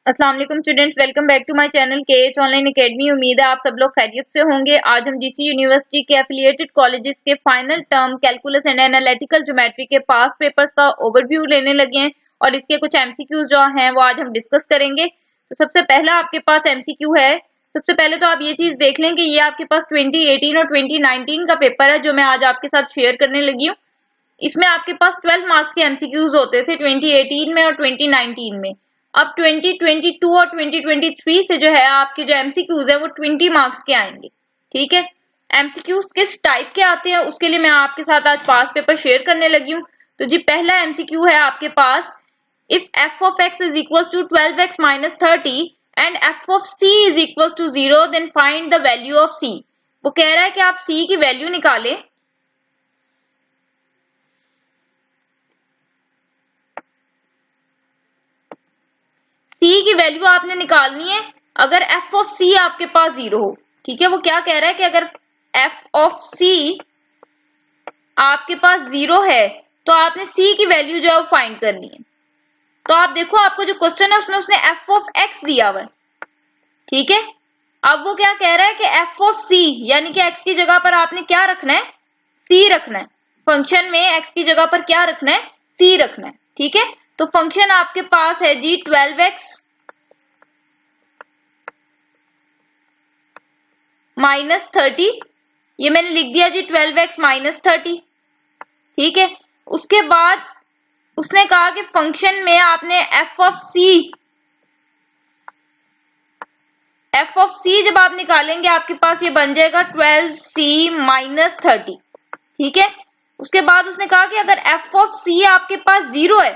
अस्सलाम वालेकुम students, welcome back to my channel KH online academy. उम्मीद है आप सब लोग खैरियत से होंगे। आज हम जीसी यूनिवर्सिटी के एफिलिएटेड कॉलेजेस के final term calculus and analytical geometry के पास पेपर्स का ओवरव्यू लेने लगे हैं और इसके कुछ एमसीक्यूज जो हैं वो आज हम डिस्कस करेंगे। तो सबसे पहला आपके पास एमसीक्यू है। सबसे पहले तो आप ये चीज देख लें कि ये आपके पास 2018 और 2019 का पेपर है जो मैं आज आपके साथ शेयर करने लगी हूँ। इसमें आपके पास 12 मार्क्स के एमसीक्यूज होते थे 2018 में और 2019 में। अब 2022 और 2023 से जो है आपके जो एमसीक्यूज है वो 20 मार्क्स के आएंगे। ठीक है, एमसीक्यूज किस टाइप के आते हैं उसके लिए मैं आपके साथ आज पास पेपर शेयर करने लगी हूँ। तो जी पहला एमसीक्यू है आपके पास, if f of x is equals to 12x minus 30 and f of c is equals to 0 then find the value of c। वो कह रहा है कि आप c की वैल्यू निकालें। c की वैल्यू आपने निकालनी है अगर f of c आपके पास 0 हो। ठीक है, वो क्या कह रहा है कि अगर f of c आपके पास 0 है तो आपने c की वैल्यू जो है वो फाइंड करनी है। तो आप देखो आपको जो क्वेश्चन है उसमें उसने f of x दिया हुआ है। ठीक है, अब वो क्या कह रहा है कि f of c यानी कि x की जगह पर आपने क्या रखना है, c रखना है। फंक्शन में x की जगह पर क्या रखना है, c रखना है। ठीक है, तो फंक्शन आपके पास है जी 12x माइनस 30, ये मैंने लिख दिया जी 12x माइनस 30। ठीक है, उसके बाद उसने कहा कि फंक्शन में आपने f ऑफ c जब आप निकालेंगे आपके पास ये बन जाएगा 12c माइनस 30। ठीक है, उसके बाद उसने कहा कि अगर f ऑफ c आपके पास 0 है,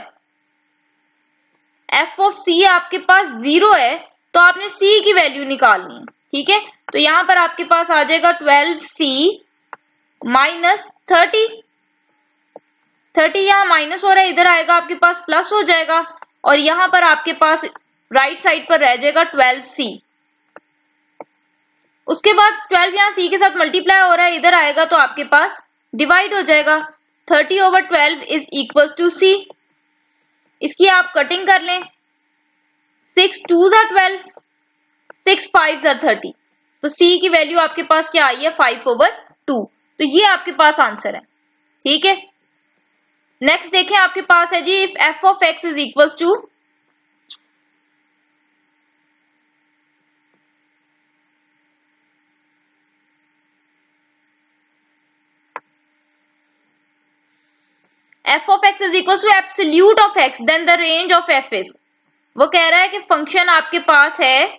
f ऑफ c आपके पास 0 है तो आपने c की वैल्यू निकालनी है। ठीक है, तो यहां पर आपके पास आ जाएगा 12c माइनस 30 यहाँ माइनस हो रहा है, इधर आएगा आपके पास प्लस हो जाएगा और यहां पर आपके पास राइट साइड पर रह जाएगा 12c। उसके बाद 12 यहाँ c के साथ मल्टीप्लाई हो रहा है, इधर आएगा तो आपके पास डिवाइड हो जाएगा। 30/12 इज इक्वल टू c। इसकी आप कटिंग कर लें, 6 2s are 12, 6 5s are 30। तो c की वैल्यू आपके पास क्या आई है 5/2। तो ये आपके पास आंसर है। ठीक है, नेक्स्ट देखें आपके पास है जी if f of x is equals to f of x is equals to absolute of x then the range of f is। वो कह रहा है कि फंक्शन आपके पास है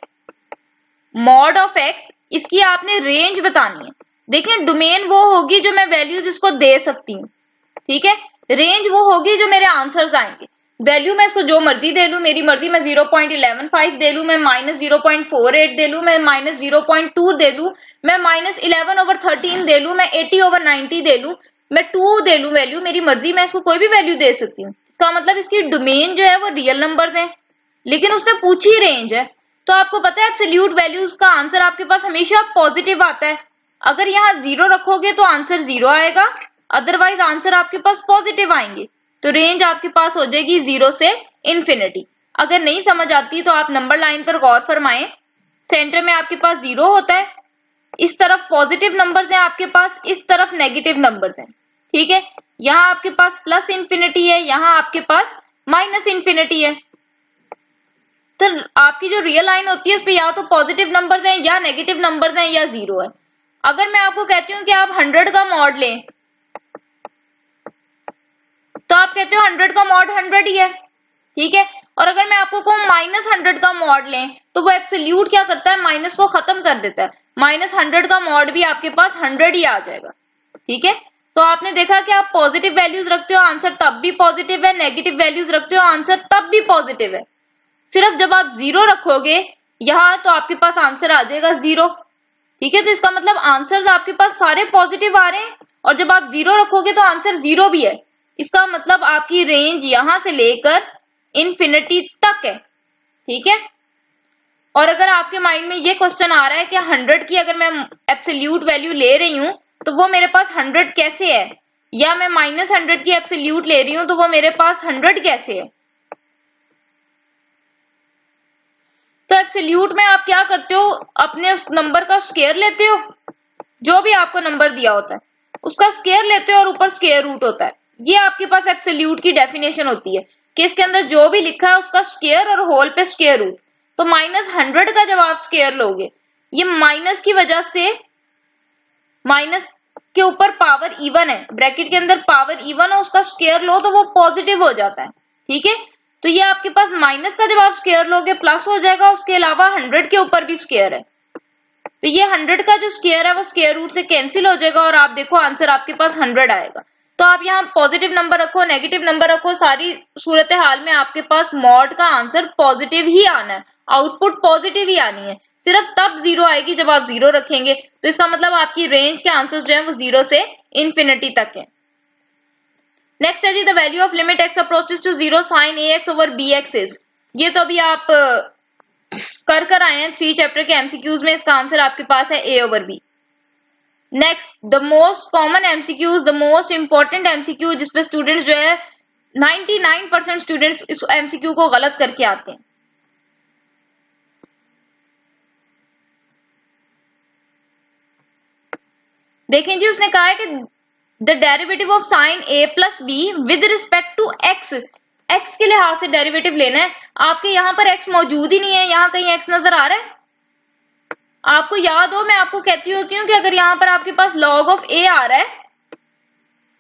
मॉड ऑफ x, इसकी आपने रेंज बतानी है। देखें डोमेन वो होगी जो मैं वैल्यूज इसको दे सकती हूँ। ठीक है, रेंज वो होगी जो मेरे आंसर्स आएंगे। वैल्यू मैं इसको जो मर्जी दे लू, मेरी मर्जी मैं 0.115 दे लू, मैं -0.48 दे लू, मैं -0.2 दे लू, मैं -11/13 दे लू, मैं 80/90 दे लू, मैं 2 दे लू वैल्यू, मेरी मर्जी, मैं इसको कोई भी वैल्यू दे सकती हूँ। इसका मतलब इसकी डोमेन जो है वो रियल नंबर्स हैं, लेकिन उसने पूछी रेंज है। तो आपको पता है एब्सोल्यूट वैल्यूज का आंसर आपके पास हमेशा पॉजिटिव आता है। अगर यहाँ 0 रखोगे तो आंसर 0 आएगा, अदरवाइज आंसर आपके पास पॉजिटिव आएंगे। तो रेंज आपके पास हो जाएगी 0 से इन्फिनिटी। अगर नहीं समझ आती तो आप नंबर लाइन पर गौर फरमाएं। सेंटर में आपके पास 0 होता है, इस तरफ पॉजिटिव नंबर्स हैं आपके पास, इस तरफ नेगेटिव नंबर्स हैं। ठीक है, यहाँ आपके पास प्लस इन्फिनिटी है, यहाँ आपके पास माइनस इन्फिनिटी है। तो आपकी जो रियल लाइन होती है उस पे या तो पॉजिटिव नंबर्स हैं या नेगेटिव नंबर्स हैं या 0 है। अगर मैं आपको कहती हूँ कि आप 100 का मॉड लें तो आप कहते हो 100 का मॉड 100 ही है। ठीक है, और अगर मैं आपको कहूँ -100 का मॉड लें तो वो एब्सोल्यूट क्या करता है, माइनस को खत्म कर देता है। -100 का मॉड भी आपके पास 100 ही आ जाएगा। ठीक है, तो आपने देखा कि आप पॉजिटिव वैल्यूज रखते हो आंसर तब भी पॉजिटिव है, नेगेटिव वैल्यूज रखते हो आंसर तब भी पॉजिटिव है। सिर्फ जब आप 0 रखोगे यहाँ तो आपके पास आंसर आ जाएगा 0। ठीक है, तो इसका मतलब आंसर्स आपके पास सारे पॉजिटिव आ रहे हैं और जब आप 0 रखोगे तो आंसर 0 भी है। इसका मतलब आपकी रेंज यहां से लेकर इन्फिनिटी तक है। ठीक है, और अगर आपके माइंड में ये क्वेश्चन आ रहा है कि 100 की अगर मैं एब्सोल्यूट वैल्यू ले रही हूं तो वो मेरे पास 100 कैसे है, या मैं -100 की एब्सोल्यूट ले रही हूं तो वो मेरे पास 100 कैसे है। एब्सोल्यूट में आप क्या करते हो, अपने उस नंबर का स्क्वायर लेते हो, जो भी आपको नंबर दिया होता है उसका स्क्वायर लेते हो और ऊपर स्क्वायर रूट होता है। ये आपके पास एब्सोल्यूट की डेफिनेशन होती है कि इसके अंदर जो भी लिखा है उसका स्क्वायर और होल पे स्क्वायर रूट। तो -100 का जब आप स्क्वायर लोगे, ये माइनस की वजह से माइनस के ऊपर पावर इवन है, ब्रैकेट के अंदर पावर इवन है, उसका स्क्वायर लो तो वो पॉजिटिव हो जाता है। ठीक है, तो ये आपके पास माइनस का जब आप स्क्वायर लोगे प्लस हो जाएगा, उसके अलावा 100 के ऊपर भी स्क्वायर है, तो ये 100 का जो स्क्वायर है वो स्क्वायर रूट से कैंसिल हो जाएगा और आप देखो आंसर आपके पास 100 आएगा। तो आप यहाँ पॉजिटिव नंबर रखो, नेगेटिव नंबर रखो, सारी सूरत हाल में आपके पास मॉड का आंसर पॉजिटिव ही आना है, आउटपुट पॉजिटिव ही आनी है। सिर्फ तब 0 आएगी जब आप 0 रखेंगे, तो इसका मतलब आपकी रेंज के आंसर्स जो है वो 0 से इंफिनिटी तक है। नेक्स्ट है जी, the value of limit x approaches to 0 sine ax over bx is. ये तो अभी आप कर आए हैं 3 चैप्टर के एमसीक्यूज में, इसका आंसर आपके पास है a over b। Next, the most common MCQs, the most important MCQ जिसपे स्टूडेंट्स जो है 99% स्टूडेंट्स इस एमसीक्यू को गलत करके आते हैं। देखें जी, उसने कहा है कि the derivative of sine a plus B with respect to x, x के लिहाज से डेरिवेटिव लेना है। आपके यहाँ पर x मौजूद ही नहीं है, यहाँ कहीं x नजर आ रहा है? आपको याद हो, मैं आपको कहती होती हूँ कि अगर यहाँ पर आपके पास log ऑफ a आ रहा है,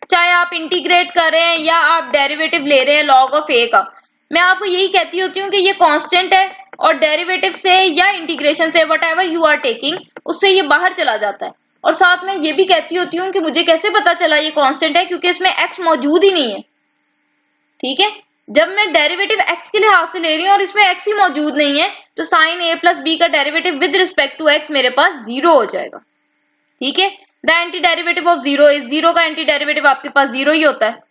चाहे आप इंटीग्रेट कर रहे हैं या आप डेरिवेटिव ले रहे हैं log ऑफ a का, मैं आपको यही कहती होती हूँ कि ये कांस्टेंट है और डेरिवेटिव से या इंटीग्रेशन से whatever you are taking, उससे ये बाहर चला जाता है। और साथ में ये भी कहती होती हूँ कि मुझे कैसे पता चला ये कांस्टेंट है, क्योंकि इसमें x मौजूद ही नहीं है। ठीक है, जब मैं डेरिवेटिव x के लिहाज से ले रही हूँ और इसमें x ही मौजूद नहीं है, तो साइन a प्लस बी का derivative with respect to x मेरे पास 0 हो जाएगा। ठीक है, the anti derivative of 0 is, 0 का एंटी डेरिवेटिव आपके पास 0 ही होता है।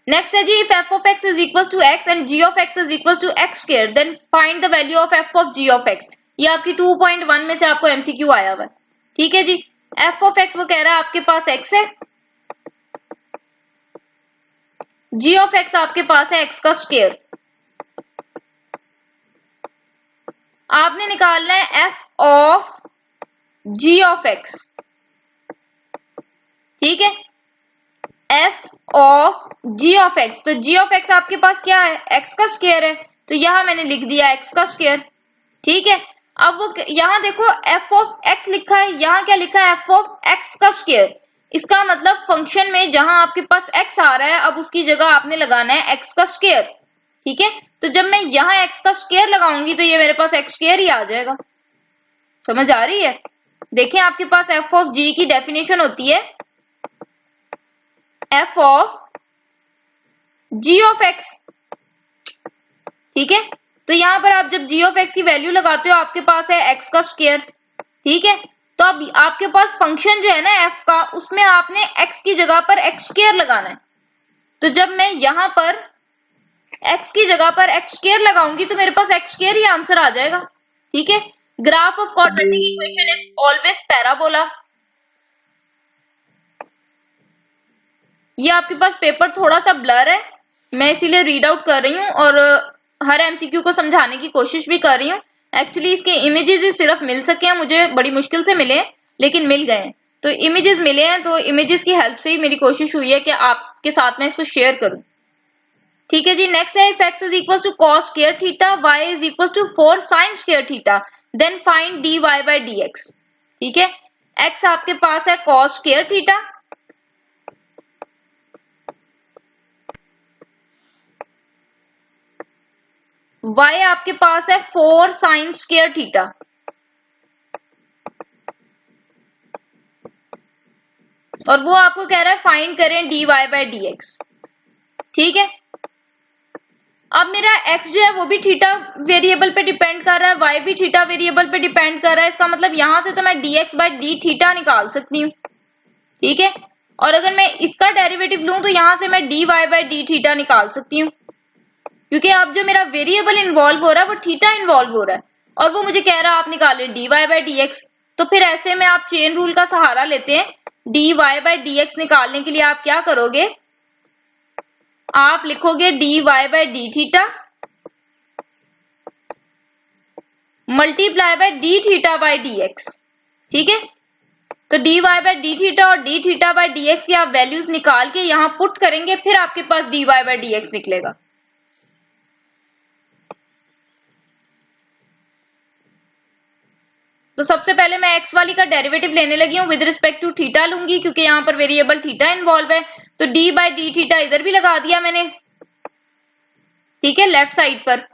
नेक्स्ट है जी, if f of x is equals to x and g of x is equals to x square, then find the value of f of g of x। ये आपकी 2.1 में से आपको एमसीक्यू आया हुआ है। ठीक है जी, f of x वो कह रहा है आपके पास x है, g of x आपके पास है x का स्क्वायर। आपने निकालना है f of g of x। ठीक है, f of g of x, तो g of x आपके पास क्या है, x का स्क्वायर है, तो यहां मैंने लिख दिया x का स्क्वायर। ठीक है, अब वो यहां देखो f of x लिखा है, यहां क्या लिखा है, f of x का स्क्वायर। इसका मतलब फंक्शन में जहां आपके पास x आ रहा है, अब उसकी जगह आपने लगाना है x का स्क्वायर। ठीक है, तो जब मैं यहां x का स्क्वायर लगाऊंगी तो ये मेरे पास x स्क्वायर ही आ जाएगा। समझ आ रही है? देखें, आपके पास f of g की डेफिनेशन होती है f of g of x। ठीक है, तो यहां पर आप जब g of x की वैल्यू लगाते हो आपके पास है x का स्क्वायर। ठीक है, तो अब आपके पास फंक्शन जो है ना f का, उसमें आपने x की जगह पर x स्क्वायर लगाना है। तो जब मैं यहां पर x की जगह पर x स्क्वायर लगाऊंगी तो मेरे पास x स्क्वायर ही आंसर आ जाएगा। ठीक है, graph of quadratic equation is always parabola. ये आपके पास पेपर थोड़ा सा ब्लर है, मैं इसीलिए रीड आउट कर रही हूँ और हर एमसीक्यू को समझाने की कोशिश भी कर रही हूँ। एक्चुअली इसके इमेजेस ही सिर्फ मिल सके हैं, मुझे बड़ी मुश्किल से मिले लेकिन मिल गए हैं। तो इमेजेस मिले हैं, तो इमेजेस की हेल्प से ही मेरी कोशिश हुई है कि आपके साथ में इसको शेयर करूं। ठीक है जी, नेक्स्ट है, if x is equal to cos square theta, y is equal to 4 sin square theta, then find dy by dx। ठीक है, x आपके पास है cos स्क्वायर थीटा, y आपके पास है 4 sin स्क्वायर थीटा, और वो आपको कह रहा है फाइंड करें dy बाय dx। ठीक है, अब मेरा x जो है वो भी थीटा वेरिएबल पे डिपेंड कर रहा है, y भी थीटा वेरिएबल पे डिपेंड कर रहा है। इसका मतलब यहां से तो मैं dx बाय डी थीटा निकाल सकती हूँ। ठीक है, और अगर मैं इसका डेरिवेटिव लूं तो यहां से मैं dy बाय डी थीटा निकाल सकती हूँ, क्योंकि अब जो मेरा वेरिएबल इन्वॉल्व हो रहा है वो थीटा इन्वॉल्व हो रहा है, और वो मुझे कह रहा है आप निकाले dy बाय dx। तो फिर ऐसे में आप चेन रूल का सहारा लेते हैं। dy बाय dx निकालने के लिए आप क्या करोगे, आप लिखोगे dy by d theta multiply by d theta by d x. ठीक है, तो dy बाय डी थीटा और d theta by d x की आप वैल्यूज निकाल के यहां पुट करेंगे, फिर आपके पास dy बाय डी एक्स निकलेगा। तो सबसे पहले मैं x वाली का डेरिवेटिव लेने लगी हूं, विद रिस्पेक्ट टू थीटा लूंगी क्योंकि यहां पर वेरिएबल थीटा इन्वॉल्व है। तो डी बाय डी थीटा इधर भी लगा दिया मैंने, ठीक है, लेफ्ट साइड पर,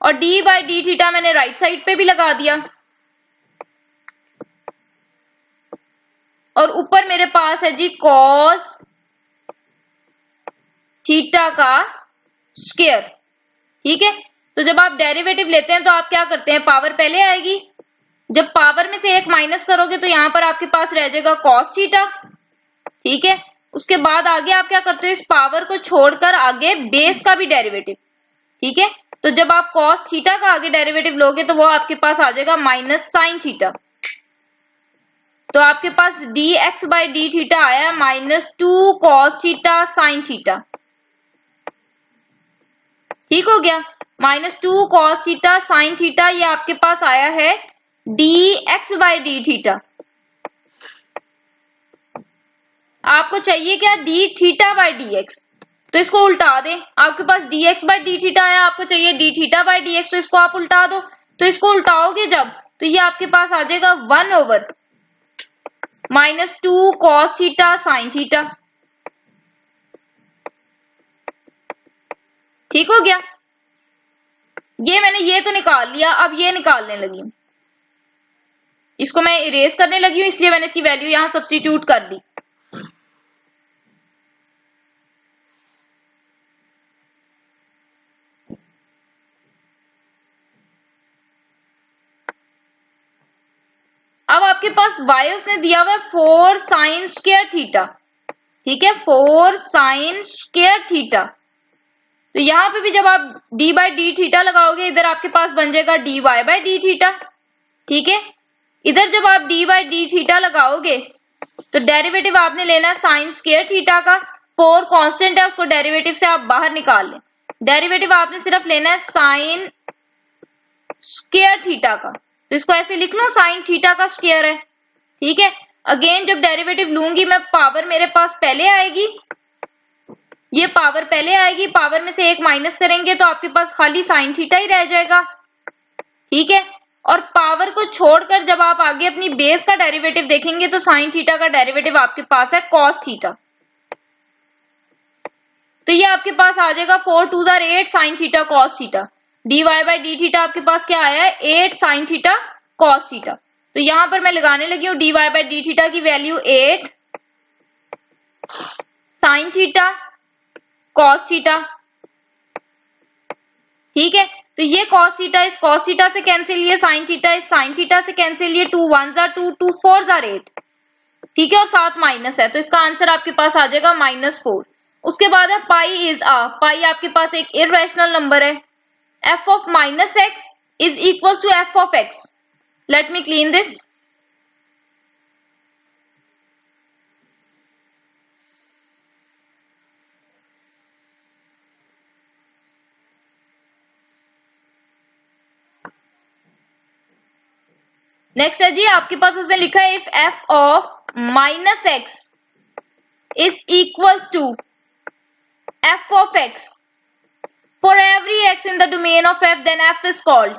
और डी बाय डी थीटा मैंने राइट साइड पे भी लगा दिया। और ऊपर मेरे पास है जी कॉस थीटा का स्क्वायर। ठीक है, तो जब आप डेरिवेटिव लेते हैं तो आप क्या करते हैं, पावर पहले आएगी, जब पावर में से एक माइनस करोगे तो यहां पर आपके पास रह जाएगा कॉस थीटा। ठीक है, उसके बाद आगे आप क्या करते हो, इस पावर को छोड़कर आगे बेस का भी डेरिवेटिव। ठीक है, तो जब आप कॉस थीटा का आगे डेरिवेटिव लोगे तो वो आपके पास आ जाएगा माइनस साइन थीटा। तो आपके पास D X by D theta आया minus 2 cos theta sine theta. ठीक हो गया, minus 2 cos theta sine theta, ये आपके पास आया है D X by D theta. आपको चाहिए क्या, D theta by D X, तो इसको उल्टा दें। आपके पास D X by D theta है, आपको चाहिए D theta by D X, तो इसको आप उल्टा दो। तो इसको उल्टाओगे जब, तो ये आपके पास आ जाएगा 1 over minus 2 cos theta sine theta. ठीक हो गया, ये मैंने ये तो निकाल लिया, अब ये निकालने लगी हूं, इसको मैं इरेज करने लगी हूं, इसलिए मैंने इसकी वैल्यू यहां सब्स्टिट्यूट कर दी। अब आपके पास y उसने दिया हुआ 4 साइन स्क्वायर थीटा। ठीक है, 4 साइन स्क्वायर थीटा, तो यहां पे भी जब आप d बाई डी थीटा लगाओगे इधर आपके पास बन जाएगा dy बाई डी थीटा। ठीक है, इधर जब आप d बाई डी थीटा लगाओगे तो डेरिवेटिव आपने लेना साइन स्क्वायर थीटा का, 4 कांस्टेंट है उसको डेरिवेटिव से आप बाहर निकाल लें। डेरिवेटिव आपने सिर्फ लेना है साइन स्क्वायर थीटा का, तो इसको ऐसे लिख लो साइन थीटा का स्क्वायर है। ठीक है, अगेन जब डेरिवेटिव लूंगी मैं, पावर मेरे पास पहले आएगी, ये पावर पहले आएगी, पावर में से एक माइनस करेंगे तो आपके पास खाली साइन थीटा ही रह जाएगा। ठीक है, और पावर को छोड़कर जब आप आगे अपनी बेस का डेरिवेटिव देखेंगे तो साइन थीटा का डेरिवेटिव आपके पास है कॉस थीटा। तो ये आपके पास आ जाएगा 4 2 8 sine theta cos theta. dy by D theta आपके पास क्या आया है, 8 साइन थीटा कॉस थीटा। तो यहां पर मैं लगाने लगी हूं dy बाई डी थीटा की value 8 sine theta cos theta. ठीक है, तो ये कॉस थीटा इस कॉस थीटा से कैंसिल, ये साइन थीटा इस साइन थीटा से कैंसिल, ये 2 1 2 2 4 8। ठीक है, और 7 माइनस है, तो इसका आंसर आपके पास आ जाएगा -4। उसके बाद है पाई इज पाई आपके पास एक इर्रेशनल नंबर है। f of minus x is equals to f of x. Let me clean this. Next है जी, आपके पास उसने लिखा है if f of minus x is equals to f of x for every x in the domain of f, then f is called.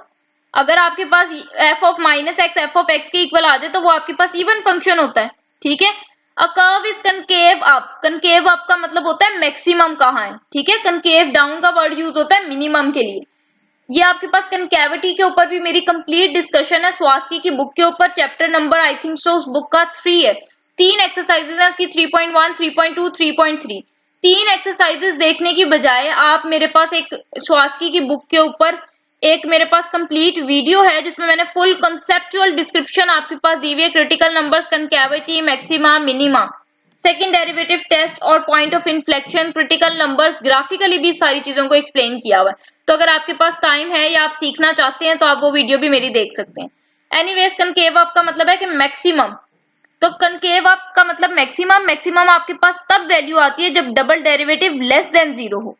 अगर आपके पास f of minus x f of x के equal आ जाए तो वो आपके पास even function होता है। ठीक है, a curve is concave up, concave up का मतलब होता है मैक्सिमम कहाँ है। ठीक है, कनकेव डाउन का वर्ड यूज होता है मिनिमम के लिए। ये आपके पास कनकेविटी के ऊपर भी मेरी कंप्लीट डिस्कशन है स्वास्की की बुक के ऊपर, chapter number I think so उस बुक का 3 है। 3 एक्सरसाइजेज है उसकी, 3.1 3.2 3.3। 3 एक्सरसाइजेस देखने की बजाय आप मेरे पास एक स्वास्की की बुक के ऊपर एक मेरे पास कंप्लीट वीडियो है जिसमें मैंने फुल कंसेप्चुअल डिस्क्रिप्शन आपके पास दी हुई है, critical numbers, concavity, maxima, minima, second derivative test और point of inflection, critical numbers, graphically भी सारी चीजों को एक्सप्लेन किया हुआ है। तो अगर आपके पास टाइम है या आप सीखना चाहते हैं तो आप वो वीडियो भी मेरी देख सकते हैं। एनीवेज, कनकेव अप का मतलब है कि मैक्सिमम, तो कनकेव आपका मतलब मैक्सिमम आपके पास तब वैल्यू आती है जब डबल डेरिवेटिव लेस देन 0 हो।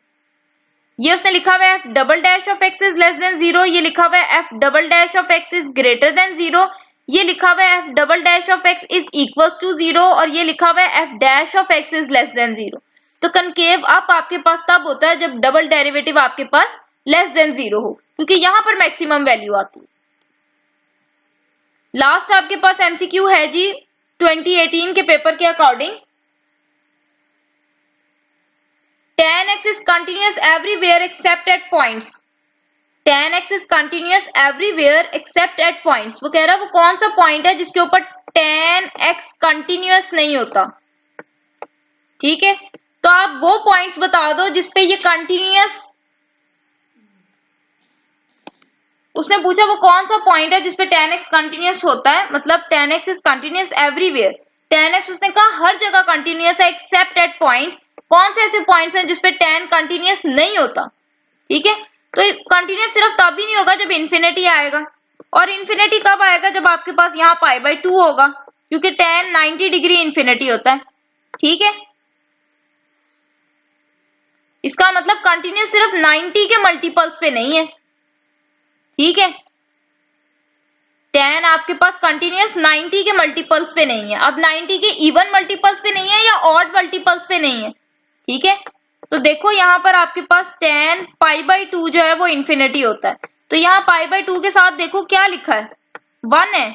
ये उसने लिखा हुआ है f double dash of x is less than 0, ये लिखा हुआ है f double dash of x is greater than 0, ये लिखा हुआ है f double dash of x is equals to 0, और ये लिखा हुआ है f dash of x is less than 0। तो कनकेव अप आपके पास तब होता है जब डबल डेरिवेटिव आपके पास लेस देन 0 हो, क्योंकि यहां पर मैक्सिमम वैल्यू आती है। लास्ट आपके पास एमसीक्यू है जी 2018 के पेपर के according, tan x is continuous everywhere except at points। tan x is continuous everywhere except at points। वो कह रहा है वो कौन सा पॉइंट है जिसके ऊपर tan x कंटिन्यूअस नहीं होता। ठीक है, तो आप वो पॉइंट्स बता दो जिसपे ये कंटिन्यूअस, उसने पूछा वो कौन सा पॉइंट है जिसपे tan x कंटिन्यूअस होता है, मतलब tan x is continuous everywhere। tan x उसने कहा हर जगह कंटिन्यूअस है एक्सेप्ट एट पॉइंट। कौन से ऐसे पॉइंट्स हैं जिसपे tan कंटिन्यूअस नहीं होता। ठीक है, तो कंटिन्यूअस सिर्फ तब ही नहीं होगा जब इन्फिनिटी आएगा, और इन्फिनिटी कब आएगा जब आपके पास यहाँ π/2 होगा, क्योंकि tan 90 डिग्री इन्फिनिटी होता है। ठीक है, इसका मतलब कंटिन्यूअस सिर्फ 90 के मल्टीपल्स पे नहीं है। ठीक है, tan आपके पास कंटिन्यूअस 90 के मल्टीपल्स पे नहीं है। अब 90 के इवन मल्टीपल्स पे नहीं है या ऑड मल्टीपल्स पे नहीं है। ठीक है, तो देखो यहाँ पर आपके पास tan π/2 जो है वो इन्फिनिटी होता है, तो यहाँ π/2 के साथ देखो क्या लिखा है 1 है।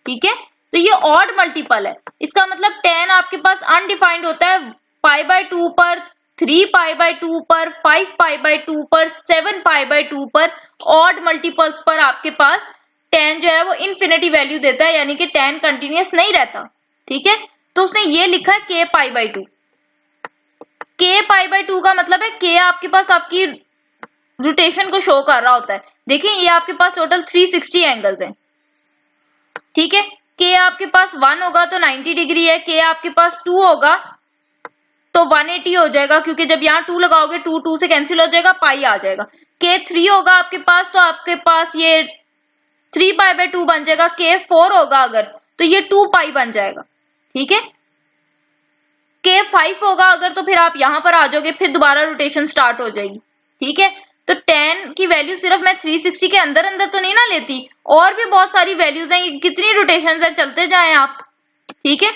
ठीक है, तो ये ऑड मल्टीपल है, इसका मतलब tan आपके पास अनडिफाइंड होता है π/2 पर, 3π/2 पर, 5π/2 पर, 7π/2 पर, ऑड मल्टीपल्स पर आपके पास tan जो है वो इन्फिनिटी वैल्यू देता है, यानी कि tan कंटिन्यूअस नहीं रहता। ठीक है, तो उसने ये लिखा है k π/2। k π/2 का मतलब है k आपके पास आपकी रोटेशन को शो कर रहा होता है। देखिए ये आपके पास टोटल 360 एंगल्स हैं। ठीक है, k आपके पास 1 होगा तो 90 डिग्री है, k आपके पास 2 होगा तो 180 हो जाएगा, क्योंकि जब यहाँ 2 लगाओगे 2 से कैंसिल हो जाएगा, पाई आ जाएगा। k 3 होगा आपके पास तो आपके पास ये 3π/2 बन जाएगा। k 4 होगा अगर तो ये 2π बन जाएगा। ठीक है, k 5 होगा अगर तो फिर आप यहां पर आ जाओगे, फिर दोबारा रोटेशन स्टार्ट हो जाएगी। ठीक है, तो tan की वैल्यू सिर्फ मैं 360 के अंदर अंदर तो नहीं ना लेती, और भी बहुत सारी वैल्यूज हैं, कितनी रोटेशन है चलते जाएं आप। ठीक है,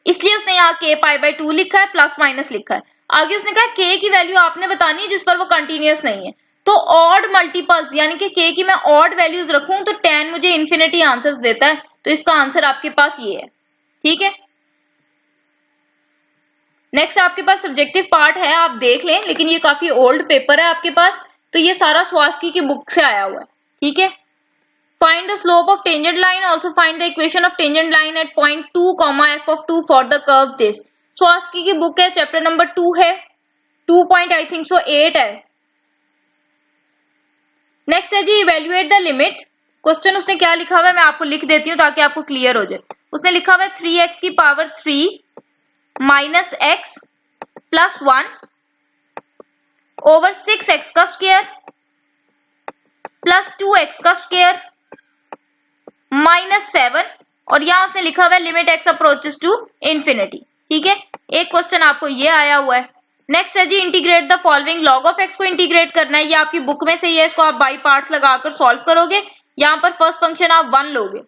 इसलिए उसने यहाँ k π/2 लिखा है, प्लस माइनस लिखा है। आगे उसने कहा k की वैल्यू आपने बतानी है जिस पर वो कंटिन्यूअस नहीं है, तो ऑड मल्टीपल्स यानी कि k की मैं ऑड वैल्यूज रखूं तो tan मुझे इन्फिनिटी आंसर्स देता है, तो इसका आंसर आपके पास ये है। ठीक है, नेक्स्ट आपके पास सब्जेक्टिव पार्ट है, आप देख लें, लेकिन ये काफी ओल्ड पेपर है आपके पास, तो ये सारा स्वास्की की बुक से आया हुआ है। ठीक है, find the slope of tangent line, also find the equation of tangent line at point 2, f of 2 for the curve this. स्वास्की की बुक है, चैप्टर नंबर 2 है, 2 पॉइंट आई थिंक सो 8 है। नेक्स्ट है जी इवेल्युएट द लिमिट। क्वेश्चन उसने क्या लिखा हुआ है मैं आपको लिख देती हूँ ताकि आपको क्लियर हो जाए। उसने लिखा हुआ है 3x की power 3 minus x plus 1 over 6x का स्क्वायर प्लस 2x का स्क्वायर माइनस 7, और यहां उसने लिखा हुआ है limit x approaches to infinity. ठीक है, एक क्वेश्चन आपको ये आया हुआ है। नेक्स्ट है जी integrate the following, log of x को इंटीग्रेट करना है, ये आपकी बुक में से ही है, इसको आप बाई पार्ट्स लगाकर सॉल्व करोगे। यहाँ पर फर्स्ट फंक्शन आप 1 लोगे,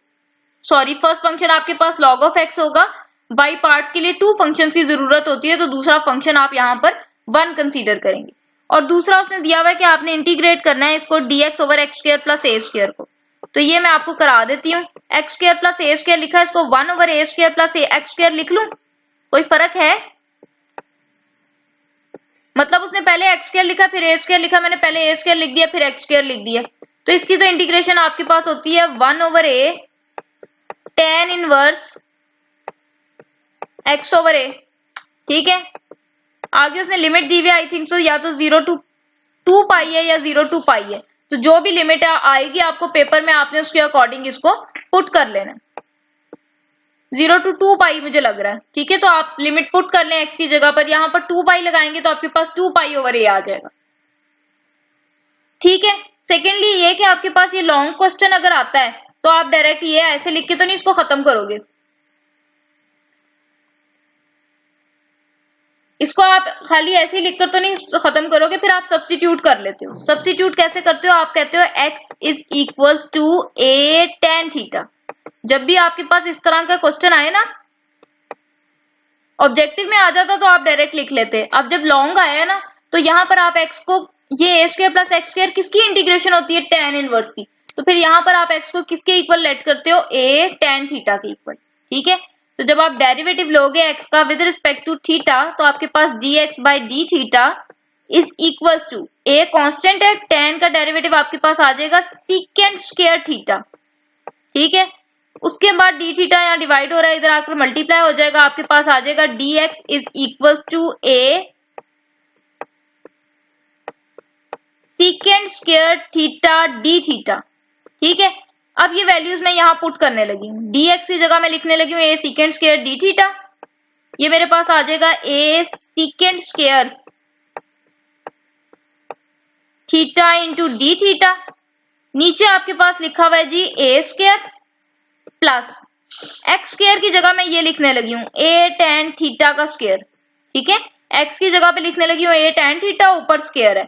सॉरी फर्स्ट फंक्शन आपके पास log ऑफ x होगा, बाई पार्ट्स के लिए 2 फंक्शंस की जरूरत होती है, तो दूसरा फंक्शन आप यहाँ पर 1 कंसीडर करेंगे। और दूसरा उसने दिया हुआ है कि आपने इंटीग्रेट करना है इसको dx over X square plus A square को, तो ये मैं आपको करा देती हूँ। X square plus A square लिखा है, इसको 1 over A square plus X square लिख लूं, कोई फर्क है? मतलब उसने पहले एक्स स्क्वायर लिखा फिर ए स्क्वायर लिखा, मैंने पहले ए स्क्वायर लिख दिया फिर एक्स स्क्वायर लिख दिया, तो इसकी तो इंटीग्रेशन आपके पास होती है 1 ओवर ए tan इनवर्स x ओवर ए। ठीक है, आगे उसने लिमिट दी हुई आई थिंक सो या तो 0 to 2 पाई है या 0 to पाई है, तो जो भी लिमिट आएगी आपको पेपर में आपने उसके अकॉर्डिंग इसको पुट कर लेना। 0 to 2 पाई मुझे लग रहा है। ठीक है, तो आप लिमिट पुट कर लें x की जगह पर, यहाँ पर 2 पाई लगाएंगे तो आपके पास 2 पाई ओवर ए आ जाएगा। ठीक है, सेकेंडली ये कि आपके पास ये लॉन्ग क्वेश्चन अगर आता है तो आप डायरेक्ट ये ऐसे लिख के तो नहीं इसको खत्म करोगे, इसको आप खाली ऐसे ही लिखकर तो नहीं खत्म करोगे, फिर आप सब्स्टिट्यूट कर लेते हो। सब्स्टिट्यूट कैसे करते हो? आप कहते हो x is equals to a tan theta. जब भी आपके पास इस तरह का क्वेश्चन आए ना, ऑब्जेक्टिव में आ जाता तो आप डायरेक्ट लिख लेते। अब जब लॉन्ग आया है ना, तो यहाँ पर आप x को, ये a square plus X square किसकी इंटीग्रेशन होती है? tan इनवर्स की। तो फिर यहाँ पर आप x को किसके इक्वल लेट करते हो? a tan थीटा के इक्वल। ठीक है, तो जब आप डेरिवेटिव लोगे x का विद रिस्पेक्ट टू थीटा, तो आपके पास dx by D theta is equals to, a constant है, tan का डेरिवेटिव आपके पास आ जाएगा सीकेंट स्क्वायर थीटा। ठीक है, उसके बाद डी थीटा यहाँ डिवाइड हो रहा है, इधर आकर मल्टीप्लाई हो जाएगा, आपके पास आ जाएगा dx is equals to a secant square theta d theta. ठीक है, अब ये वैल्यूज मैं यहाँ पुट करने लगी हूँ। dx की जगह मैं लिखने लगी हूँ a secant square D theta. ये मेरे पास आ जाएगा a secant square theta into D theta. नीचे आपके पास लिखा हुआ है जी a square plus X square की जगह मैं ये लिखने लगी हूँ a tan थीटा का स्क्वायर। ठीक है, x की जगह पे लिखने लगी हूँ a tan थीटा, ऊपर स्क्वायर है,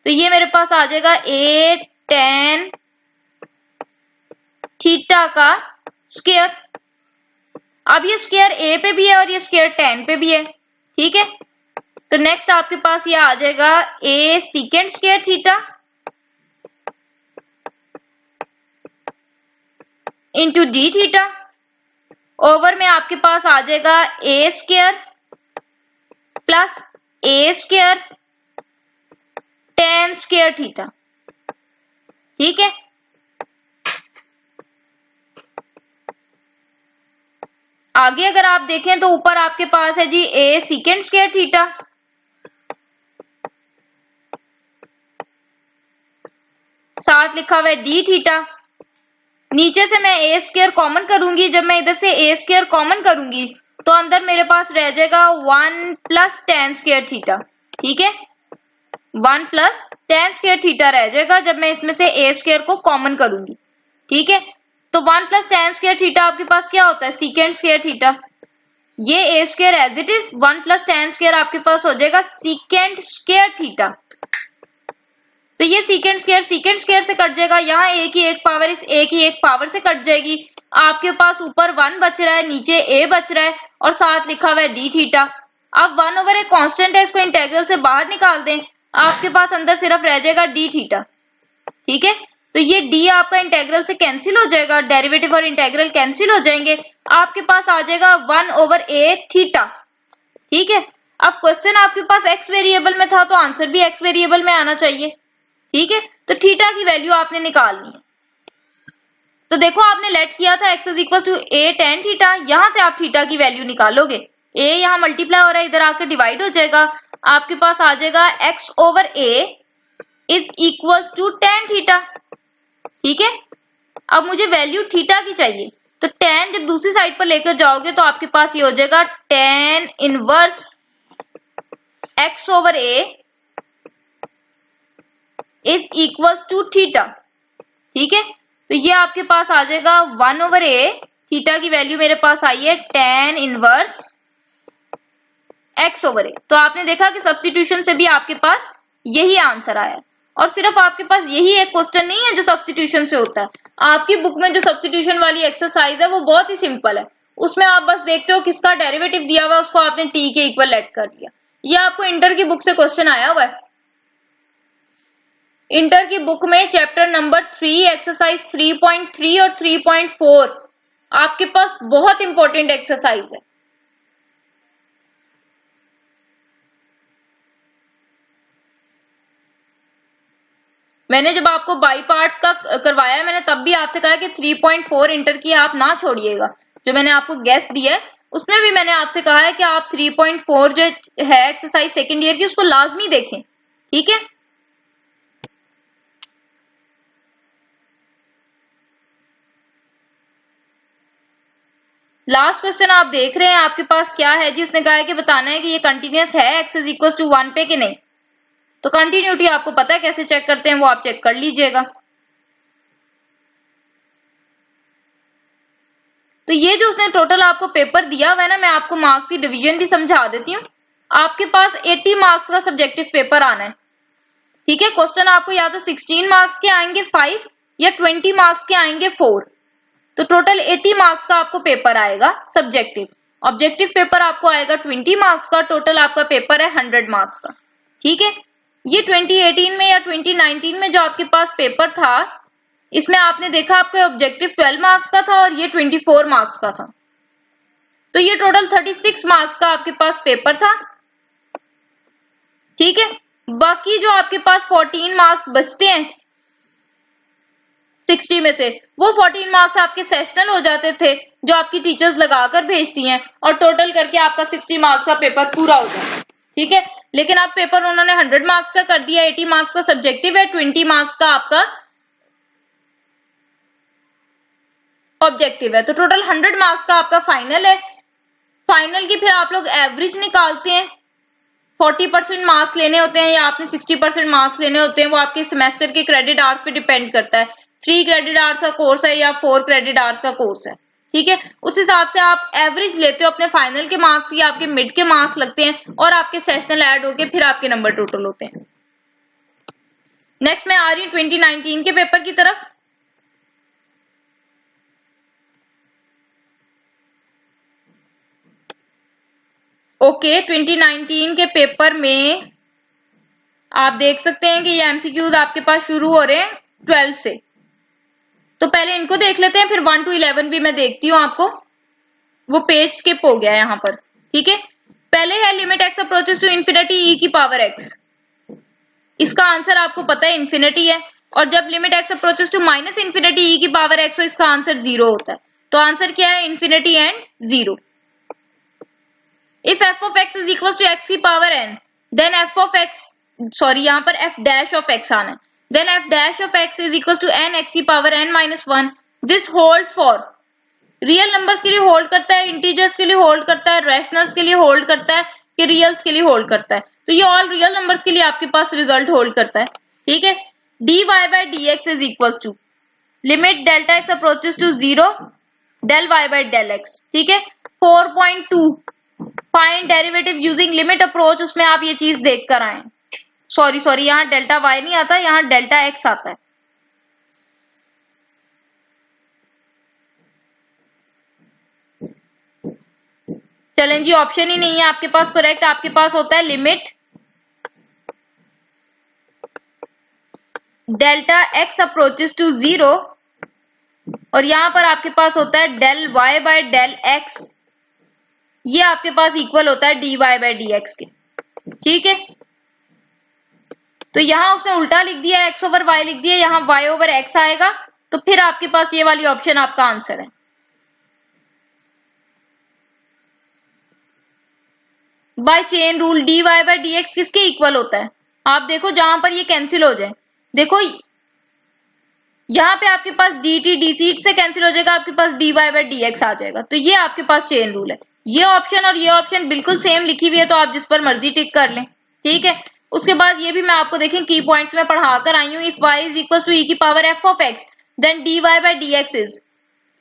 तो ये मेरे पास आ जाएगा a tan थीटा का स्क्वायर। अब ये स्क्वायर a पे भी है और ये स्क्वायर tan पे भी है। ठीक है, तो नेक्स्ट आपके पास ये आ जाएगा a secant square theta into D theta, over में आपके पास आ जाएगा a square plus a square tan square theta. ठीक है, आगे अगर आप देखें तो ऊपर आपके पास है जी a सीकेंट स्क्वायर थीटा, साथ लिखा हुआ है डी थीटा। नीचे से मैं a स्क्वायर कॉमन करूंगी, जब मैं इधर से a स्क्वायर कॉमन करूंगी तो अंदर मेरे पास रह जाएगा 1 प्लस tan स्क्वायर थीटा। ठीक है, 1 प्लस tan स्क्वायर थीटा रह जाएगा जब मैं इसमें से a स्क्वायर को कॉमन करूंगी। ठीक है, तो 1 प्लस tan स्क्वायर थीटा आपके पास क्या होता है? Secant square theta. ये a square as it is, 1 plus tan square आपके पास हो जाएगा सीकेंट स्क्वायर थीटा। तो ये सीकेंट स्क्वायर से कट जाएगा, यहाँ a की एक पावर इस a की एक पावर से कट जाएगी। आपके पास ऊपर 1 बच रहा है, नीचे a बच रहा है और साथ लिखा हुआ है डी थीटा। अब 1 ओवर एक कांस्टेंट है, इसको इंटीग्रल से बाहर निकाल दें, आपके पास अंदर सिर्फ रह जाएगा डी थीटा। ठीक है, तो ये d आपका इंटीग्रल से कैंसिल हो जाएगा, डेरिवेटिव और इंटीग्रल कैंसिल हो जाएंगे, आपके पास आ जाएगा 1 ओवर a थीटा। ठीक है, अब क्वेश्चन आपके पास x वेरिएबल में था तो आंसर भी x वेरिएबल में आना चाहिए। ठीक है, तो थीटा की वैल्यू आपने निकालनी है। तो देखो आपने लेट किया था x is equal to a tan theta, यहां से आप थीटा की वैल्यू निकालोगे। a यहां मल्टीप्लाई हो रहा है, इधर आकर डिवाइड हो जाएगा, आपके पास आ जाएगा x over a is equal to tan theta. ठीक है, अब मुझे वैल्यू थीटा की चाहिए, तो tan जब दूसरी साइड पर लेकर जाओगे तो आपके पास ये हो जाएगा tan inverse x over a is equal to theta. ठीक है, तो ये आपके पास आ जाएगा 1 ओवर a, थीटा की वैल्यू मेरे पास आई है tan inverse x over a। तो आपने देखा कि सब्स्टिट्यूशन से भी आपके पास यही आंसर आया, और सिर्फ आपके पास यही एक क्वेश्चन नहीं है जो सब्स्टिट्यूशन से होता है। आपकी बुक में जो सब्स्टिट्यूशन वाली एक्सरसाइज है वो बहुत ही सिंपल है, उसमें आप बस देखते हो किसका डेरिवेटिव दिया हुआ है, उसको आपने t के इक्वल लेट कर दिया। ये आपको इंटर की बुक से क्वेश्चन आया हुआ है। इंटर की बुक में चैप्टर नंबर 3 एक्सरसाइज 3.3 और 3.4 आपके पास बहुत इंपॉर्टेंट एक्सरसाइज है। मैंने जब आपको बाई पार्ट्स का करवाया, मैंने तब भी आपसे कहा कि 3.4 इंटर की आप ना छोड़िएगा। जो मैंने आपको गेस दिया है उसमें भी मैंने आपसे कहा है कि आप 3.4 जो है एक्सरसाइज सेकेंड ईयर की, उसको लाजमी देखें। ठीक है, लास्ट क्वेश्चन आप देख रहे हैं, आपके पास क्या है जी, उसने कहा है कि बताना है कि ये कंटिन्यूअस है x इज इक्वल टू 1 पे कि नहीं। तो कंटिन्यूटी आपको पता है कैसे चेक करते हैं, वो आप चेक कर लीजिएगा। तो ये जो उसने टोटल आपको पेपर दिया हुआ है ना, मैं आपको मार्क्स की डिवीजन भी समझा देती हूँ। आपके पास 80 मार्क्स का सब्जेक्टिव पेपर आना है। ठीक है, क्वेश्चन आपको या तो 16 मार्क्स के आएंगे 5 या 20 मार्क्स के आएंगे 4, तो टोटल 80 मार्क्स का आपको पेपर आएगा सब्जेक्टिव। ऑब्जेक्टिव पेपर आपको आएगा 20 मार्क्स का, टोटल आपका पेपर है 100 मार्क्स का। ठीक है, ये 2018 में या 2019 में जो आपके पास पेपर था, इसमें आपने देखा आपका ऑब्जेक्टिव 12 मार्क्स का था और ये 24 मार्क्स का था, तो ये टोटल 36 मार्क्स का आपके पास पेपर था। ठीक है, बाकी जो आपके पास 14 मार्क्स बचते हैं 60 में से, वो 14 मार्क्स आपके सेशनल हो जाते थे जो आपकी टीचर्स लगाकर भेजती हैं, और टोटल करके आपका 60 मार्क्स का पेपर पूरा हो जाता है। ठीक है, लेकिन अब पेपर उन्होंने 100 मार्क्स का कर दिया, 80 मार्क्स का सब्जेक्टिव है, 20 मार्क्स का आपका ऑब्जेक्टिव है, तो टोटल 100 मार्क्स का आपका फाइनल है। फाइनल की फिर आप लोग एवरेज निकालते हैं, 40% मार्क्स लेने होते हैं या आपने 60% मार्क्स लेने होते हैं, वो आपके सेमेस्टर के क्रेडिट आवर्स पे डिपेंड करता है। 3 क्रेडिट आवर्स का कोर्स है या 4 क्रेडिट आवर्स का कोर्स है। ठीक है, उस हिसाब से आप एवरेज लेते हो अपने फाइनल के मार्क्स या आपके मिड के मार्क्स लगते हैं और आपके सेशनल ऐड होके फिर आपके नंबर टोटल होते हैं। नेक्स्ट मैं आ रही हूँ 2019 के पेपर की तरफ। ओके, 2019 के पेपर में आप देख सकते हैं कि ये एमसीक्यूज आपके पास शुरू हो रहे हैं 12 से, तो पहले इनको देख लेते हैं, फिर 1 to 11 भी मैं देखती हूँ आपको। वो पेज स्किप हो गया है यहाँ पर। ठीक है, पहले है limit X approaches to infinity E की पावर एक्स। इसका आंसर आपको पता है इन्फिनिटी है, और जब limit X approaches to minus infinity E की पावर एक्स हो, इसका आंसर 0 होता है। तो आंसर क्या है? Infinity and 0। If F of X is equal to X की power N, then F of X, sorry यहाँ पर एफ डैश ऑफ एक्स आना है, then F dash of X is equal to N X की power N minus 1। This holds for real numbers के लिए hold करता है, इंटीजर्स के लिए होल्ड करता है, रैशनल्स के लिए होल्ड करता है, कि रियल्स के लिए होल्ड करता है। तो ये ऑल रियल नंबर्स के लिए आपके पास रिजल्ट होल्ड करता है। ठीक है, dy by dx is equal to limit delta x approaches to 0 del y by del x। ठीक है, 4.2 find derivative using limit approach, उसमें आप ये चीज देख कर आए। सॉरी यहाँ डेल्टा y नहीं आता, यहाँ डेल्टा x आता है। चलें जी, ऑप्शन ही नहीं है आपके पास करेक्ट, आपके पास होता है limit delta x approaches to 0, और यहां पर आपके पास होता है del y by del x, ये आपके पास इक्वल होता है dy बाय dx के। ठीक है, तो यहां उसने उल्टा लिख दिया, x ओवर y लिख दिया, यहां y ओवर x आएगा, तो फिर आपके पास ये वाली ऑप्शन आपका आंसर है। By chain rule dy by dx किसके इक्वल होता है? आप देखो जहां पर ये कैंसिल हो जाए, देखो यहाँ पे आपके पास dt dc से कैंसिल हो जाएगा, आपके पास dy बाय dx आ जाएगा, तो ये आपके पास चेन रूल है। ये ऑप्शन और ये ऑप्शन बिल्कुल सेम लिखी हुई है, तो आप जिस पर मर्जी टिक कर लें। ठीक है, उसके बाद ये भी मैं आपको देखें की पॉइंट्स में पढ़ा कर आई हूँ। If y is equal to e की power f of x, then dy by dx is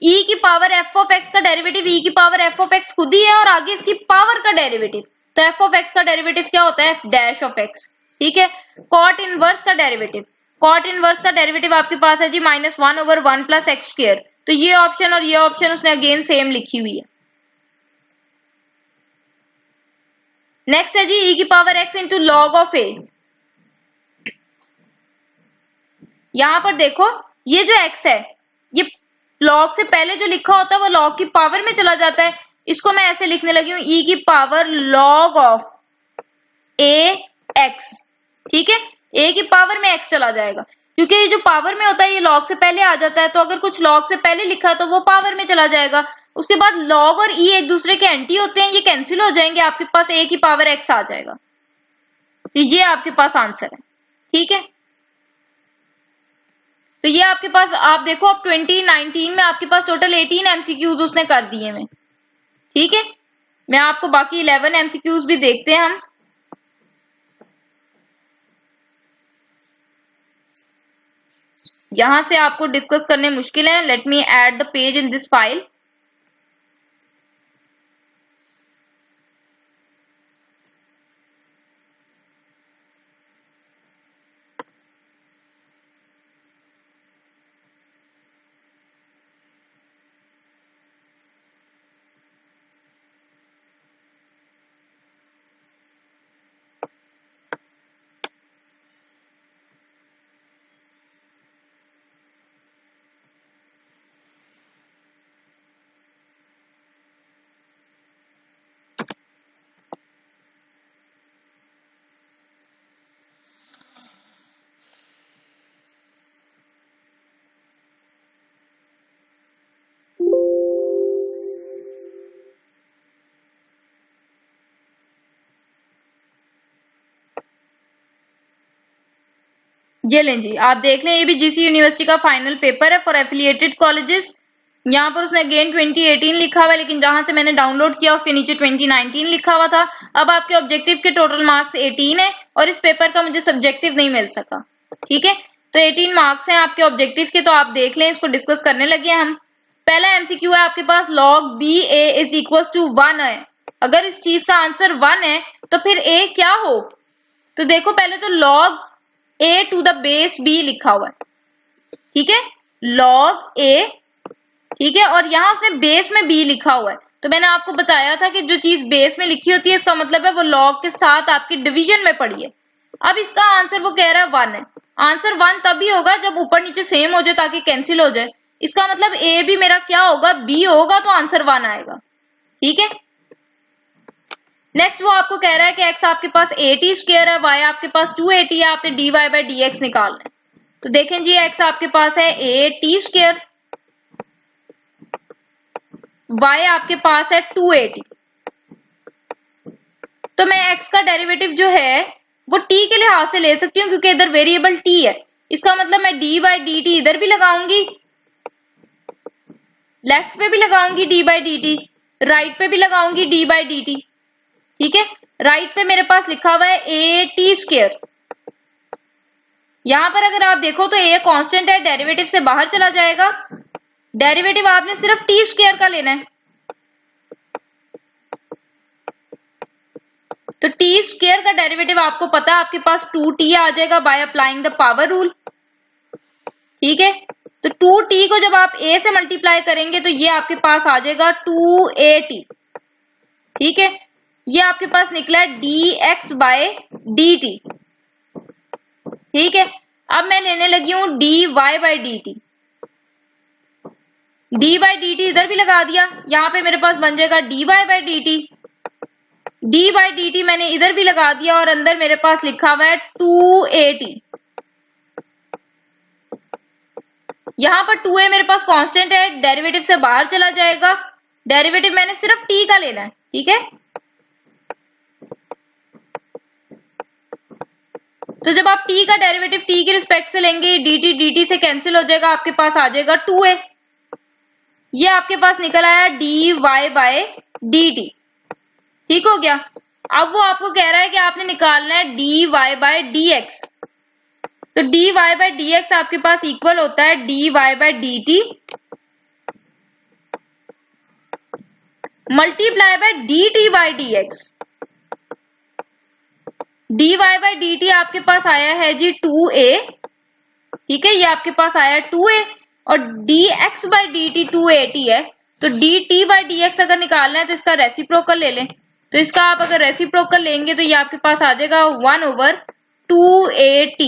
e की पावर f ऑफ x का डेरिवेटिव e की पावर f ऑफ x खुद ही है, और आगे इसकी पावर का डेरिवेटिव, तो f ऑफ x का डेरिवेटिव क्या होता है? f dash of x। ठीक है, कॉट इनवर्स का डेरिवेटिव, कॉट इनवर्स का डेरिवेटिव आपके पास है जी -1 ओवर 1 प्लस एक्स स्क्वायर, तो ये ऑप्शन और ये ऑप्शन उसने अगेन सेम लिखी हुई है। नेक्स्ट है जी e की power x into log of a। यहां पर देखो ये जो x है, ये लॉग से पहले जो लिखा होता है वो लॉग की पावर में चला जाता है, इसको मैं ऐसे लिखने लगी हूं e की power log of a x। ठीक है, a की पावर में x चला जाएगा, क्योंकि ये जो पावर में होता है ये लॉग से पहले आ जाता है, तो अगर कुछ लॉग से पहले लिखा है तो वो पावर में चला जाएगा। उसके बाद लॉग और e एक दूसरे के एंटी होते हैं, ये कैंसिल हो जाएंगे, आपके पास a की पावर x आ जाएगा, तो ये आपके पास आंसर है। ठीक है, तो ये आपके पास आप देखो अब 2019 में आपके पास टोटल 18 एमसीक्यूज उसने कर दिए हैं। ठीक है, मैं आपको बाकी 11 एमसीक्यूज भी देखते हैं हम। यहां से आपको डिस्कस करने मुश्किल है। Let me add the page in this file. ये लें जी, आप देख लें, ये भी जीसी यूनिवर्सिटी का फाइनल पेपर है फॉर एफिलिएटेड कॉलेजेस। यहाँ पर उसने अगेन 2018 लिखा हुआ है, लेकिन जहां से मैंने डाउनलोड किया उसके नीचे 2019 लिखा हुआ था। अब आपके ऑब्जेक्टिव के टोटल मार्क्स 18 है और इस पेपर का मुझे सब्जेक्टिव नहीं मिल सका। ठीक है, तो 18 मार्क्स हैं आपके ऑब्जेक्टिव के, तो आप देख लें, इसको डिस्कस करने लगे हम। पहला एमसीक्यू है आपके पास, log BA is equal to 1 है। अगर इस चीज का आंसर 1 है तो फिर A क्या हो? तो देखो, पहले तो log A to the base B लिखा हुआ है। ठीक है, log A, ठीक है, और यहां उसने बेस में B लिखा हुआ है। तो मैंने आपको बताया था कि जो चीज बेस में लिखी होती है इसका मतलब है वो log के साथ आपकी डिवीजन में पड़ी है। अब इसका आंसर वो कह रहा है 1 है। आंसर 1 तभी होगा जब ऊपर नीचे सेम हो जाए ताकि कैंसिल हो जाए। इसका मतलब A भी मेरा क्या होगा, B होगा, तो आंसर 1 आएगा। ठीक है, नेक्स्ट वो आपको कह रहा है कि x आपके पास 8t स्क्वायर है, y आपके पास 280 है, आपने dy बाई dx निकालना है। तो देखें जी, x आपके पास है 8t स्क्वायर, y आपके पास है 280। तो मैं x का डेरिवेटिव जो है वो t के लिहाज से ले सकती हूँ क्योंकि इधर वेरिएबल t है। इसका मतलब मैं d बाई dt इधर भी लगाऊंगी, लेफ्ट पे भी लगाऊंगी d बाई dt, राइट पे भी लगाऊंगी d बाई dt। ठीक है, राइट पे मेरे पास लिखा हुआ है at स्क्वायर। यहां पर अगर आप देखो तो a कांस्टेंट है, डेरिवेटिव से बाहर चला जाएगा। डेरिवेटिव आपने सिर्फ t स्क्वायर का लेना है, तो t स्क्वायर का डेरिवेटिव आपको पता है आपके पास 2t आ जाएगा by applying the power rule. ठीक है, तो 2t को जब आप a से मल्टीप्लाई करेंगे तो ये आपके पास आ जाएगा 2at। ठीक है, ये आपके पास निकला है dx बाय dt। ठीक है, अब मैं लेने लगी हूं dy by dt। d by dt इधर भी लगा दिया, यहां पे मेरे पास बन जाएगा dy by dt। d by dt मैंने इधर भी लगा दिया और अंदर मेरे पास लिखा हुआ है 2at। यहां पर 2a मेरे पास कांस्टेंट है, डेरिवेटिव से बाहर चला जाएगा। डेरिवेटिव मैंने सिर्फ t का लेना है। ठीक है, तो जब आप t का डेरिवेटिव t के रिस्पेक्ट से लेंगे, dt dt से कैंसिल हो जाएगा, आपके पास आ जाएगा 2a। ये आपके पास निकल आया dy बाय dt। ठीक हो गया। अब वो आपको कह रहा है कि आपने निकालना है dy बाय dx। तो dy बाय dx आपके पास इक्वल होता है dy by dt multiply by dt by dx। dy by dt आपके पास आया है जी 2a। ठीक है, ये आपके पास आया 2a और dx बाय dt 280 है। तो dt बाय dx अगर निकालना है तो इसका रेसिप्रोकल ले लें। तो इसका आप अगर रेसिप्रोकल लेंगे तो ये आपके पास आ जाएगा 1/2at।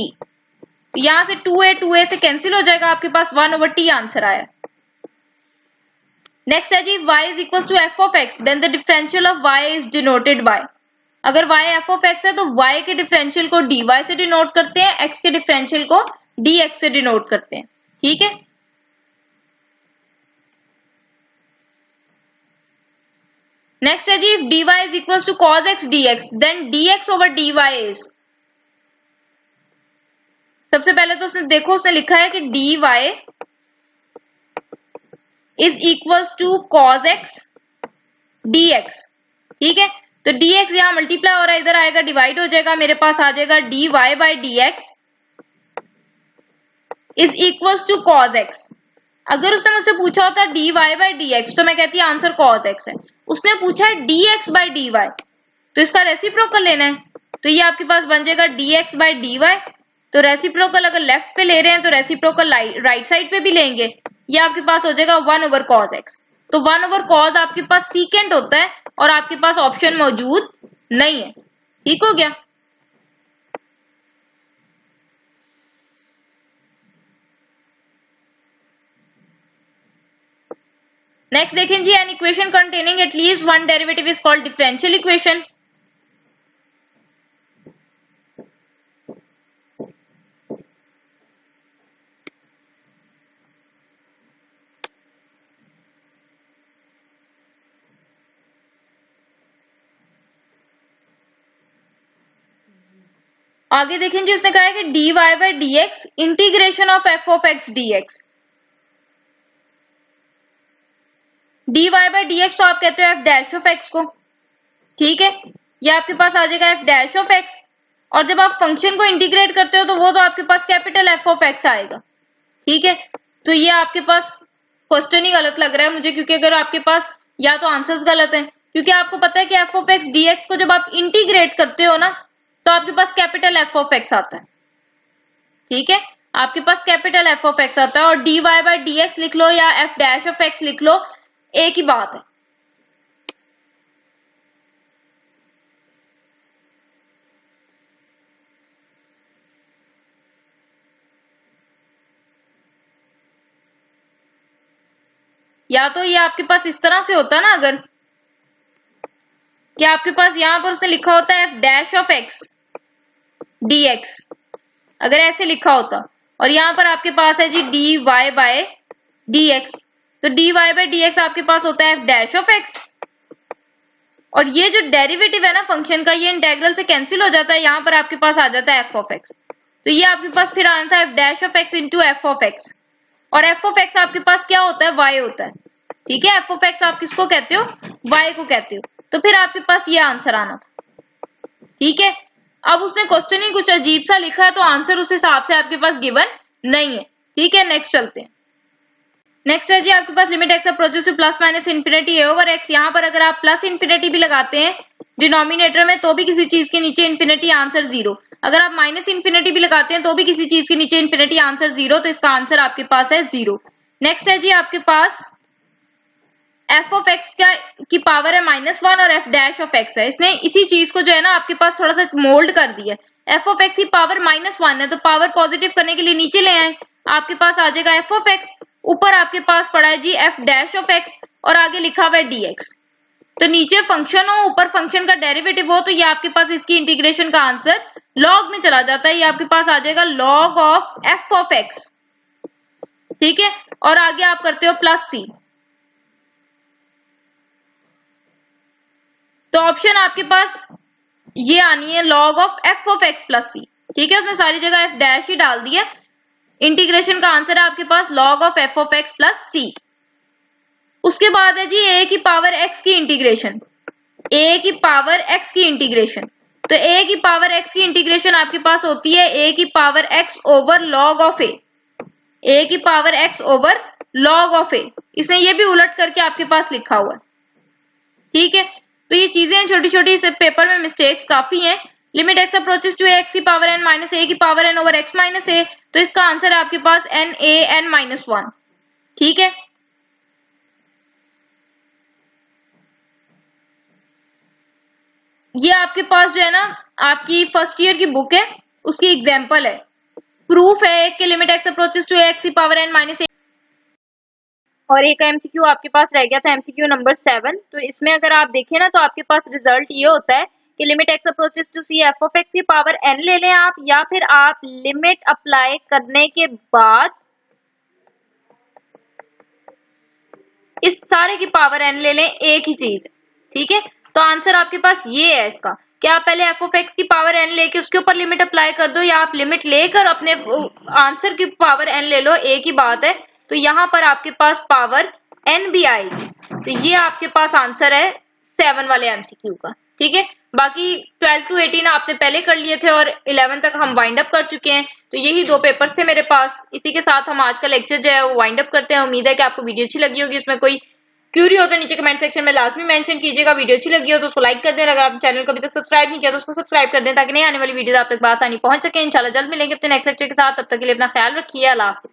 यहां से 2a से कैंसिल हो जाएगा, आपके पास 1/t आंसर आया। नेक्स्ट है जी, y is equal to f of x, then the differential of y is denoted by. अगर y एफ ऑफ एक्स है तो y के डिफरेंशियल को dy से डिनोट करते हैं, x के डिफरेंशियल को dx से डिनोट करते हैं। ठीक है, नेक्स्ट है जी, dy is equal to cos x dx, then dx over dy is. सबसे पहले तो उसने देखो, उसने लिखा है कि dy is equal to cos x dx। ठीक है, तो dx यहां मल्टीप्लाई हो रहा है, इधर आएगा डिवाइड हो जाएगा, मेरे पास आ जाएगा dy by dx is equal to cos x। अगर उसने मुझसे पूछा होता dy बाय dx तो मैं कहती आंसर cos x है। उसने पूछा है dx बाय dy, तो इसका रेसिप्रोकल लेना है। तो ये आपके पास बन जाएगा dx बाय dy। तो रेसिप्रोकल अगर लेफ्ट पे ले रहे हैं तो रेसिप्रोकल राइट साइड पे भी लेंगे, ये आपके पास हो जाएगा 1/cos x। तो 1/cos आपके पास सीकेंट होता है और आपके पास ऑप्शन मौजूद नहीं है। ठीक हो गया। नेक्स्ट देखें जी, an equation containing at least one derivative is called differential equation. आगे देखें जी, उसने कहा है कि dy by dx integration of f of x dx। dy by dx तो आप कहते हो f डैश ऑफ x को, ठीक है, ये आपके पास आ जाएगा f डैश ऑफ x, और जब आप फंक्शन को इंटीग्रेट करते हो तो वो तो आपके पास कैपिटल f ऑफ x आएगा, ठीक है। तो ये आपके पास क्वेश्चन ही गलत लग रहा है मुझे, क्योंकि अगर आपके पास या तो आंसर्स गलत हैं, क्योंकि आपको पता है कि f ऑफ x dx को जब आप इंटीग्रेट करते हो ना तो आपके पास कैपिटल f ऑफ x आता है, ठीक है, आपके पास कैपिटल f ऑफ x आता है, और dy बाय dx लिख लो या f डैश ऑफ x लिख लो, एक ही बात है। या तो ये आपके पास इस तरह से होता ना, अगर कि आपके पास यहां पर उसने लिखा होता है f dash of x dx, अगर ऐसे लिखा होता, और यहां पर आपके पास है जी dy बाय dx, तो dy बाय dx आपके पास होता है f डैश ऑफ x, और ये जो डेरिवेटिव है ना फंक्शन का, ये इंटेग्रल से कैंसिल हो जाता है, यहां पर आपके पास आ जाता है f ऑफ x, तो ये आपके पास फिर आना था f dash of x into f of x, और f ऑफ x आपके पास क्या होता है, y होता है, ठीक है, f ऑफ x आप किसको कहते हो, y को कहते हो, तो फिर आपके पास ये आंसर आना था, ठीक है। अब उसने क्वेश्चन ही कुछ अजीब सा लिखा है, तो आंसर उस हिसाब से आपके पास गिवन नहीं है, ठीक है। नेक्स्ट चलते हैं। नेक्स्ट है जी आपके पास limit x approaches to plus minus infinity a over x, यहाँ पर अगर आप प्लस इन्फिनिटी भी लगाते हैं डिनोमिनेटर में तो भी किसी चीज के नीचे इन्फिनिटी, आंसर 0, अगर आप माइनस इन्फिनिटी भी लगाते हैं तो भी किसी चीज के नीचे इन्फिनिटी, आंसर 0, तो इसका आंसर आपके पास है 0। नेक्स्ट है जी आपके पास f ऑफ x की पावर है -1 और f डैश ऑफ x है, इसने इसी चीज को जो है ना आपके पास थोड़ा सा मोल्ड कर दिया है, f ऑफ x की पावर -1 है तो पावर पॉजिटिव करने के लिए नीचे ले आए, आपके पास आ जाएगा f ऑफ x, ऊपर आपके पास पड़ा है जी f डैश ऑफ x, और आगे लिखा हुआ है dx, तो नीचे फंक्शन हो ऊपर फंक्शन का डेरिवेटिव हो, तो ये आपके पास इसकी इंटीग्रेशन का आंसर लॉग में चला जाता है, ये आपके पास आ जाएगा log of f of x, ठीक है, और आगे आप करते हो प्लस c, तो ऑप्शन आपके पास ये आनी है log of f of x plus c, ठीक है, उसने सारी जगह f डैश ही डाल दिया, इंटीग्रेशन का आंसर है आपके पास log of f of x plus c। उसके बाद है जी a की पावर x की इंटीग्रेशन, a की पावर x की इंटीग्रेशन, तो a की पावर x की इंटीग्रेशन आपके पास होती है a की power x over log of a की power x over log of a, इसने ये भी उलट करके आपके पास लिखा हुआ है, ठीक है। तो ये चीजें छोटी छोटी, इस पेपर में मिस्टेक्स काफी हैं। Limit x approaches to x की पावर n माइनस a की power n over x minus a, तो इसका आंसर है आपके पास n a n माइनस 1, ठीक है। ये आपके पास जो है ना आपकी फर्स्ट ईयर की बुक है, उसकी एग्जाम्पल है, प्रूफ है कि limit x approaches to x की पावर n माइनस a, और एक एमसीक्यू आपके पास रह गया था एमसीक्यू नंबर 7, तो इसमें अगर आप देखें ना तो आपके पास रिजल्ट ये होता है कि limit x approaches to c f of x की पावर n ले लें आप, या फिर आप लिमिट अप्लाई करने के बाद इस सारे की पावर n ले लें, एक ही चीज है, ठीक है। तो आंसर आपके पास ये है इसका कि आप पहले f ऑफ x की पावर n लेके उसके ऊपर लिमिट अप्लाई कर दो, या आप लिमिट लेकर अपने आंसर की पावर n ले लो, एक ही बात है। तो यहाँ पर आपके पास पावर n भी आएगी, तो ये आपके पास आंसर है 7 वाले एमसीक्यू का, ठीक है। बाकी 12 to 18 आपने पहले कर लिए थे और 11 तक हम वाइंड अप कर चुके हैं, तो यही 2 पेपर्स थे मेरे पास। इसी के साथ हम आज का लेक्चर जो है वो वाइंड अप करते हैं। उम्मीद है कि आपको वीडियो अच्छी लगी होगी, इसमें कोई क्यूरी हो तो नीचे कमेंट सेक्शन में लाजमी मेंशन कीजिएगा। वीडियो अच्छी लगी हो तो उसको लाइक कर दें, अगर आप चैनल को अभी तक सब्सक्राइब नहीं किया तो उसको सब्सक्राइब कर दें, ताकि नई आने वाली वीडियो आप तक आसानी पहुंच सके। इंशाल्लाह जल्द मिलेंगे अपने नेक्स्ट लेक्चर के साथ, तब तक के लिए अपना ख्याल रखिए, अल्लाह हाफिज।